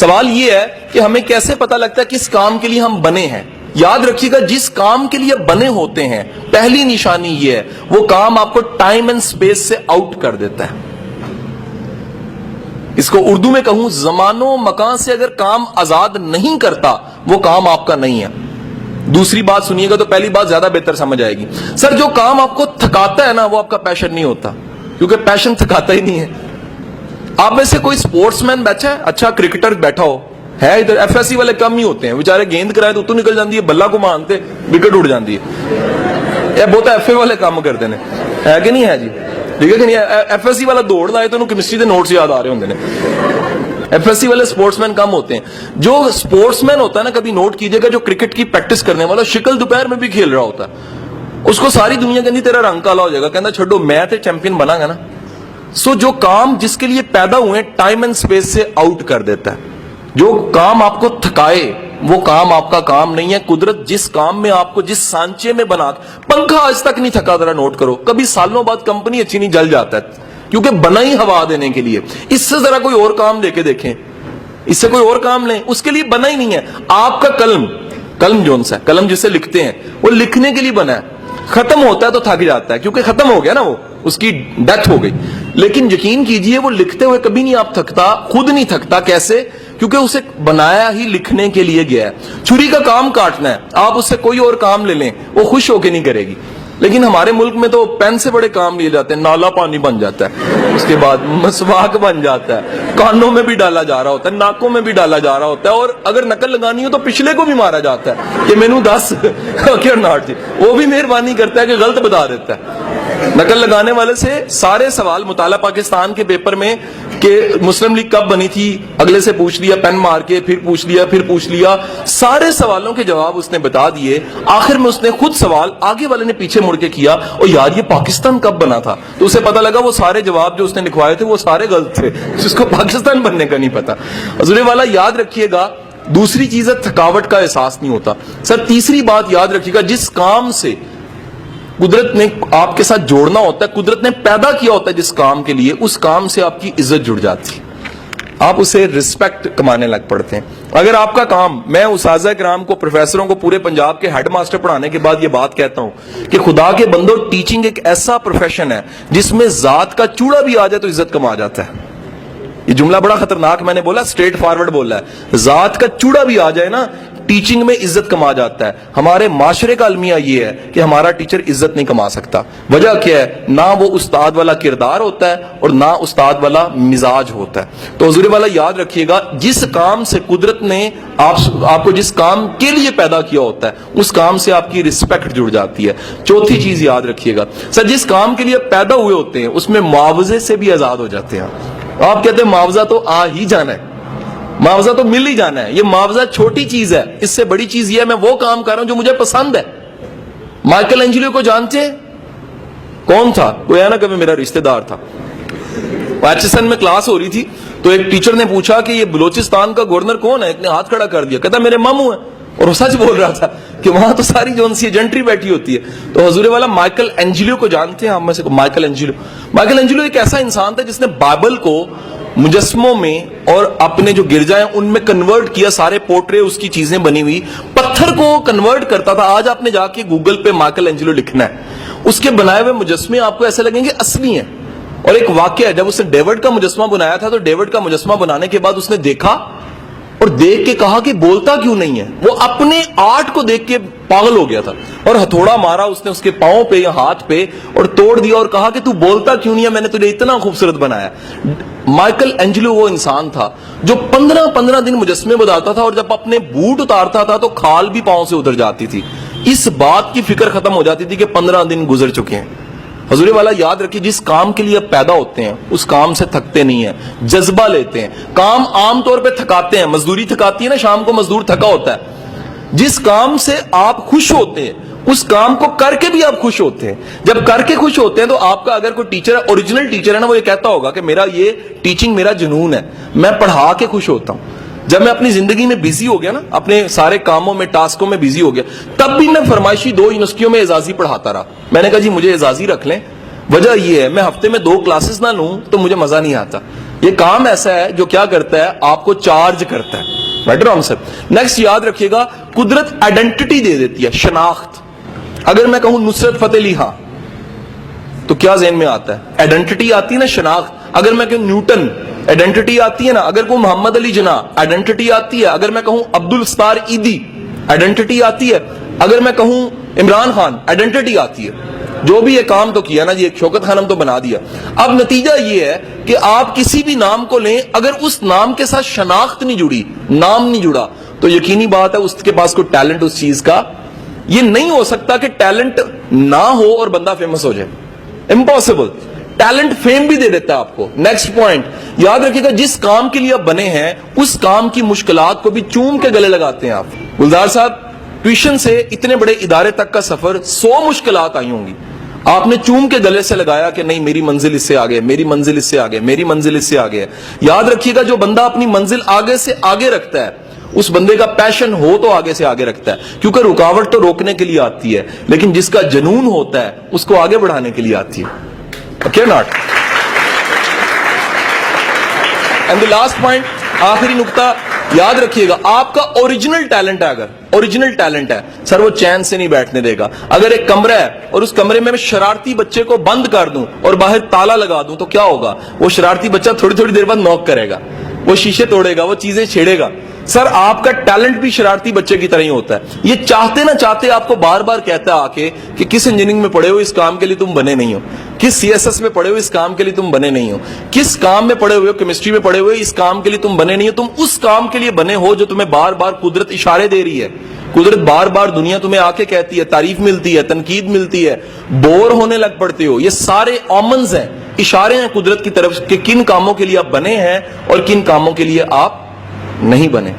سوال یہ ہے کہ ہمیں کیسے پتہ لگتا ہے کس کام کے لیے ہم بنے ہیں؟ یاد رکھیے گا، جس کام کے لیے بنے ہوتے ہیں پہلی نشانی یہ ہے وہ کام آپ کو ٹائم اینڈ سپیس سے آؤٹ کر دیتا ہے. اس کو اردو میں کہوں، زمان و مکان سے اگر کام آزاد نہیں کرتا وہ کام آپ کا نہیں ہے. دوسری بات سنیے گا تو پہلی بات زیادہ بہتر سمجھ آئے گی. سر جو کام آپ کو تھکاتا ہے نا وہ آپ کا پیشن نہیں ہوتا، کیونکہ پیشن تھکاتا ہی نہیں ہے. آپ میں سے کوئی سپورٹس مین بیٹھا ہے، اچھا کرکٹر بیٹھا ہو ہے ادھر؟ ایف ایس سی والے کم ہی ہوتے ہیں بیچارے، گیند کرائے تو نکل جاتی ہے، بلہ کو مانتے وکٹ اڑ جاتی ہے. بہت ایف اے والے کام کرتے ہیں، ہے کہ نہیں ہے جی؟ ٹھیک ہے کہ نہیں؟ ایف ایس سی والا دوڑ لائے تو کیمسٹری کے نوٹس یاد آ رہے ہوتے ہیں. ایف ایس سی والے سپورٹس مین کم ہوتے ہیں. جو سپورٹس مین ہوتا ہے نا، کبھی نوٹ کیجئے گا، جو کرکٹ کی پریکٹس کرنے والا شکل دوپہر میں بھی کھیل رہا ہوتا ہے، اس کو ساری دنیا کہتی تیرا رنگ کالا ہو جائے گا، کہنا چھوڑو میں تے چیمپئن بنا گا نا. سو جو کام جس کے لیے پیدا ہوئے ٹائم اینڈ سپیس سے آؤٹ کر دیتا ہے. جو کام آپ کو تھکائے وہ کام آپ کا کام نہیں ہے. قدرت جس کام میں آپ کو جس سانچے میں بنا، پنکھا آج تک نہیں تھکا، ذرا نوٹ کرو، کبھی سالوں بعد کمپنی اچھی نہیں جل جاتا ہے، کیونکہ بنا ہی ہوا دینے کے لیے. اس سے ذرا کوئی اور کام لے کے دیکھیں، اس سے کوئی اور کام لیں، اس کے لیے بنا ہی نہیں ہے. آپ کا قلم جون سا ہے، قلم جسے لکھتے ہیں وہ لکھنے کے لیے بنا ہے. ختم ہوتا ہے تو تھک جاتا ہے، کیونکہ ختم ہو گیا نا، وہ اس کی ڈیتھ ہو گئی. لیکن یقین کیجئے وہ لکھتے ہوئے کبھی نہیں آپ تھکتا، خود نہیں تھکتا. کیسے؟ کیونکہ اسے بنایا ہی لکھنے کے لیے گیا ہے. چھری کا کام کاٹنا ہے، آپ اس سے کوئی اور کام لے لیں وہ خوش ہو کے نہیں کرے گی. لیکن ہمارے ملک میں تو پین سے بڑے کام لیے جاتے ہیں. نالا پانی بن جاتا ہے، اس کے بعد مسواک بن جاتا ہے، کانوں میں بھی ڈالا جا رہا ہوتا ہے، ناکوں میں بھی ڈالا جا رہا ہوتا ہے، اور اگر نقل لگانی ہو تو پچھلے کو بھی مارا جاتا ہے کہ مینو 10 جی وہ بھی مہربانی کرتا ہے کہ غلط بتا دیتا ہے. نقل لگانے والے سے سارے سوال مطالعہ پاکستان کے پیپر میں کہ مسلم لیگ کب بنی تھی، اگلے سے پوچھ لیا پین مار کے، پھر پوچھ لیا، سارے سوالوں کے جواب اس نے بتا دیے. آخر میں اس نے خود سوال آگے والے نے پیچھے مڑ کے کیا، اور یار یہ پاکستان کب بنا تھا؟ تو اسے پتا لگا وہ سارے جواب جو اس نے لکھوائے تھے وہ سارے غلط تھے، جس کو پاکستان بننے کا نہیں پتا. حضور والا یاد رکھیے گا. دوسری چیز ہے تھکاوٹ کا احساس نہیں ہوتا. سر تیسری بات یاد رکھیے گا، جس کام سے قدرت نے آپ کے ساتھ جوڑنا ہوتا ہے، قدرت نے پیدا کیا ہوتا ہے جس کام کے لیے، اس کام سے آپ کی عزت جڑ جاتی ہے، آپ اسے رسپیکٹ کمانے لگ پڑتے ہیں. اگر آپ کا کام، میں اساتذہ کرام کو، پروفیسروں کو پورے پنجاب کے ہیڈ ماسٹر پڑھانے کے بعد یہ بات کہتا ہوں کہ خدا کے بندو، ٹیچنگ ایک ایسا پروفیشن ہے جس میں ذات کا چوڑا بھی آ جائے تو عزت کما جاتا ہے. یہ جملہ بڑا خطرناک میں نے بولا، اسٹریٹ فارورڈ بولا ہے. ذات کا چوڑا بھی آ جائے نا، ٹیچنگ میں عزت کما جاتا ہے. ہمارے معاشرے کا المیہ یہ ہے کہ ہمارا ٹیچر عزت نہیں کما سکتا. وجہ کیا ہے؟ نہ وہ استاد والا کردار ہوتا ہے اور نہ استاد والا مزاج ہوتا ہے. تو حضور والا یاد رکھیے گا، جس کام سے قدرت نے آپ کو جس کام کے لیے پیدا کیا ہوتا ہے اس کام سے آپ کی رسپیکٹ جڑ جاتی ہے. چوتھی چیز یاد رکھیے گا سر، جس کام کے لیے پیدا ہوئے ہوتے ہیں اس میں معاوضے سے بھی آزاد ہو جاتے ہیں. آپ کہتے ہیں معاوضہ تو آ ہی جانا ہے، معاوضہ تو مل ہی جانا ہے. یہ معاوضہ چھوٹی چیز ہے، اس سے بڑی چیز یہ ہے میں وہ کام کر رہا ہوں جو مجھے پسند ہے. مائیکل اینجلو کو جانتے ہیں؟ کون تھا؟ کوئی ہے نا کبھی میرا رشتہ دار تھا. ایچ ایس این میں کلاس ہو رہی تھی تو ایک ٹیچر نے پوچھا کہ یہ بلوچستان کا گورنر کون ہے؟ ایک نے ہاتھ کھڑا کر دیا، کہتا میرے ماموں ہیں. اور وہ سچ بول رہا تھا کہ وہاں تو ساری جو سی جنٹری بیٹھی ہوتی ہے. تو حضور والا مائیکل اینجلو کو جانتے ہیں؟ ہم میں سے مائیکل اینجلو ایک ایسا انسان تھا جس نے بائبل کو مجسموں میں اور اپنے جو گرجائیں ان میں کنورٹ کیا. سارے پورٹرے اس کی چیزیں بنی ہوئی، پتھر کو کنورٹ کرتا تھا. آج آپ نے جا کے گوگل پہ مائیکل اینجلو لکھنا ہے، اس کے بنائے ہوئے مجسمے آپ کو ایسے لگیں گے اصلی ہیں. اور ایک واقعہ ہے، جب اس نے ڈیوڈ کا مجسمہ بنایا تھا تو ڈیوڈ کا مجسمہ بنانے کے بعد اس نے دیکھا اور دیکھ کے کہا کہ بولتا کیوں نہیں ہے. وہ اپنے آرٹ کو دیکھ کے پاگل ہو گیا تھا اور ہتھوڑا مارا اس نے اس کے پاؤں پہ یا ہاتھ پہ اور توڑ دیا اور کہا کہ تو بولتا کیوں نہیں ہے، میں نے تجھے اتنا خوبصورت بنایا. مائیکل اینجلو وہ انسان تھا جو 15 دن مجسمے بناتا تھا اور جب اپنے بوٹ اتارتا تھا تو کھال بھی پاؤں سے ادھر جاتی تھی. اس بات کی فکر ختم ہو جاتی تھی کہ 15 دن گزر چکے ہیں. حضور والا یاد رکھیے، جس کام کے لیے پیدا ہوتے ہیں اس کام سے تھکتے نہیں ہیں، جذبہ لیتے ہیں. کام عام طور پہ تھکاتے ہیں، مزدوری تھکاتی ہے نا، شام کو مزدور تھکا ہوتا ہے. جس کام سے آپ خوش ہوتے ہیں اس کام کو کر کے بھی آپ خوش ہوتے ہیں. جب کر کے خوش ہوتے ہیں تو آپ کا اگر کوئی ٹیچر ہے، اوریجنل ٹیچر ہے نا، وہ یہ کہتا ہوگا کہ میرا یہ ٹیچنگ میرا جنون ہے، میں پڑھا کے خوش ہوتا ہوں. جب میں اپنی زندگی میں بیزی ہو گیا نا، اپنے سارے کاموں میں ٹاسکوں میں بیزی ہو گیا، تب بھی میں فرمائشی 2 یونیورسٹیوں میں اعزازی پڑھاتا رہا. میں نے کہا جی مجھے اعزازی رکھ لیں. وجہ یہ ہے میں ہفتے میں 2 کلاسز نہ لوں تو مجھے مزہ نہیں آتا. یہ کام ایسا ہے جو کیا کرتا ہے, آپ کو چارج کرتا ہے. رائٹ رانگ سر. نیکسٹ یاد رکھیے گا, قدرت آئیڈینٹی دے دیتی ہے, شناخت. اگر میں کہوں نصرت فتح علی خان تو کیا ذہن میں آتا ہے؟ آئیڈینٹی آتی ہے نا, شناخت. اگر میں کہوں نیوٹن, آئیڈینٹی آتی ہے نا. اگر کہوں محمد علی جناح, آئیڈینٹی آتی ہے. اگر میں کہوں عبد الستار ایدی, آئیڈینٹی آتی ہے. اگر میں کہوں عمران خان, آئیڈینٹی آتی ہے. جو بھی یہ کام تو کیا نا جی, ایک شوکت خانم تو بنا دیا. اب نتیجہ یہ ہے کہ آپ کسی بھی نام کو لیں, اگر اس نام کے ساتھ شناخت نہیں جڑی, نام نہیں جڑا, تو یقینی بات ہے اس کے پاس کوئی ٹیلنٹ اس چیز کا. یہ نہیں ہو سکتا کہ ٹیلنٹ نہ ہو اور بندہ فیمس ہو جائے, امپاسبل. ٹیلنٹ فیم بھی دے دیتا ہے آپ کو. نیکسٹ پوائنٹ یاد رکھیے گا, جس کام کے لیے آپ بنے ہیں اس کام کی مشکلات کو بھی چوم کے گلے لگاتے ہیں آپ. گلزار صاحب, ٹیوشن سے اتنے بڑے ادارے تک کا سفر 100 مشکلات آئی ہوں گی, آپ نے چوم کے گلے سے لگایا کہ نہیں میری منزل اس سے آگے, میری منزل اس سے آگے, میری منزل اس سے آگے. یاد رکھیے گا, جو بندہ اپنی منزل آگے سے آگے رکھتا ہے اس بندے کا پیشن ہو تو آگے سے آگے رکھتا ہے, کیونکہ رکاوٹ تو روکنے کے لیے آتی ہے, لیکن جس کا جنون ہوتا ہے اس کو آگے بڑھانے کے لیے آتی ہے. Okay not. And the last point, آخری نقطہ یاد رکھیے گا, آپ کا اوریجنل ٹیلنٹ ہے, اگر اوریجنل ٹیلنٹ ہے سر, وہ چین سے نہیں بیٹھنے دے گا. اگر ایک کمرہ ہے اور اس کمرے میں شرارتی بچے کو بند کر دوں اور باہر تالا لگا دوں تو کیا ہوگا؟ وہ شرارتی بچہ تھوڑی تھوڑی دیر بعد نوک کرے گا, وہ شیشے توڑے گا, وہ چیزیں چھیڑے گا. سر آپ کا ٹیلنٹ بھی شرارتی بچے کی طرح ہی ہوتا ہے. یہ چاہتے نہ چاہتے آپ کو بار بار کہتا ہے آ کے کہ کس انجینئرنگ میں پڑھے ہو, اس کام کے لیے تم بنے نہیں ہو. کس سی ایس ایس میں پڑھے ہو, اس کام کے لیے تم بنے نہیں ہو. کس کام میں پڑھے ہوئے ہو, کیمسٹری میں پڑھے ہوئے, اس کام کے لیے تم بنے نہیں ہو. تم اس کام کے لیے بنے ہو جو تمہیں بار بار قدرت اشارے دے رہی ہے. قدرت بار بار دنیا تمہیں آ کے کہتی ہے, تعریف ملتی ہے, تنقید ملتی ہے, بور ہونے لگ پڑتے ہو. یہ سارے آمنز ہیں, اشارے ہیں قدرت کی طرف کہ کن کاموں کے لیے آپ بنے ہیں اور کن کاموں کے لیے آپ نہیں بنے.